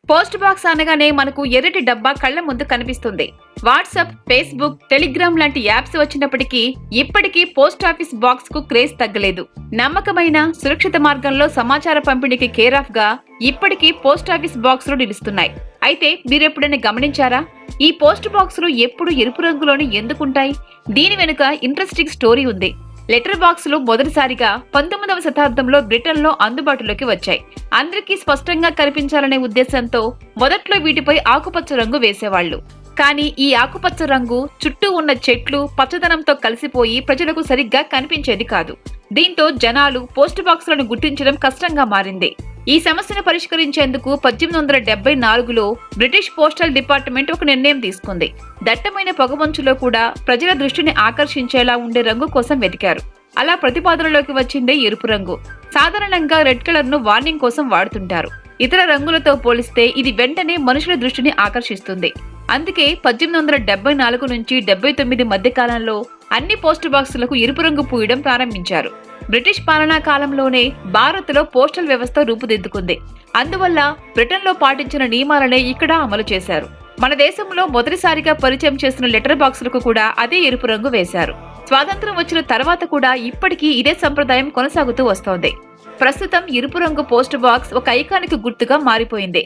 Post box అనగానే మనకు ఎర్రటి డబ్బా కళ్ల ముందు కనిపిస్తుంది. వాట్సాప్, ఫేస్బుక్, టెలిగ్రామ్ లాంటి యాప్స్ వచ్చినప్పటికీ ఇప్పటికీ పోస్ట్ ఆఫీస్ బాక్స్ కు క్రేజ్ తగ్గలేదు. నమ్మకమైన, సురక్షిత మార్గంలో సమాచార పంపిణీకి కేర్ ఆఫ్ గా ఇప్పటికీ పోస్ట్ ఆఫీస్ బాక్సులు నిలుస్తున్నాయి. అయితే మీరెప్పుడైనా గమనించారా? ఈ పోస్ట్ బాక్సులు ఎప్పుడు ఎరుపు రంగులోనే ఎందుకుంటాయి? దీని వెనుక ఇంట్రెస్టింగ్ స్టోరీ ఉంది. లెటర్ బాక్సులు మొదటిసారిగా 19వ శతాబ్దంలో బ్రిటన్లో అందుబాటులోకి వచ్చాయి. అందరికీ స్పష్టంగా కనిపించాలనే ఉద్దేశంతో మొదట్లో వీటిపై ఆకుపచ్చ రంగు వేసేవాళ్లు. కానీ ఈ ఆకుపచ్చ రంగు చుట్టూ ఉన్న చెట్లు పచ్చదనంతో కలిసిపోయి ప్రజలకు సరిగ్గా కనిపించేది కాదు. దీంతో జనాలు పోస్ట్ బాక్సులను గుర్తించడం కష్టంగా మారింది. ఈ సమస్యను పరిష్కరించేందుకు 1874లో బ్రిటిష్ పోస్టల్ డిపార్ట్మెంట్ ఒక నిర్ణయం తీసుకుంది. దట్టమైన పొగమంచులో కూడా ప్రజల దృష్టిని ఆకర్షించేలా ఉండే రంగు కోసం వెతికారు. అలా ప్రతిపాదనలోకి వచ్చిందే ఎరుపు రంగు. సాధారణంగా రెడ్ కలర్ ను వార్నింగ్ కోసం వాడుతుంటారు. ఇతర రంగులతో పోలిస్తే ఇది వెంటనే మనుషుల దృష్టిని ఆకర్షిస్తుంది. అందుకే 1874 నుంచి 79 మధ్య కాలంలో అన్ని పోస్ట్ బాక్సులకు ఎరుపు రంగు పూయడం ప్రారంభించారు. బ్రిటిష్ పాలనా కాలంలోనే భారత్లో పోస్టల్ వ్యవస్థ రూపుదిద్దుకుంది. అందువల్ల బ్రిటన్లో పాటించిన నియమాలనే ఇక్కడ అమలు చేశారు. మన దేశంలో మొదటిసారిగా పరిచయం చేసిన లెటర్ బాక్సులకు కూడా అదే ఎరుపు రంగు వేశారు. స్వాతంత్ర్యం వచ్చిన తర్వాత కూడా ఇప్పటికీ ఇదే సంప్రదాయం కొనసాగుతూ వస్తోంది. ప్రస్తుతం ఎరుపు రంగు పోస్ట్ బాక్స్ ఒక ఐకానిక్ గుర్తుగా మారిపోయింది.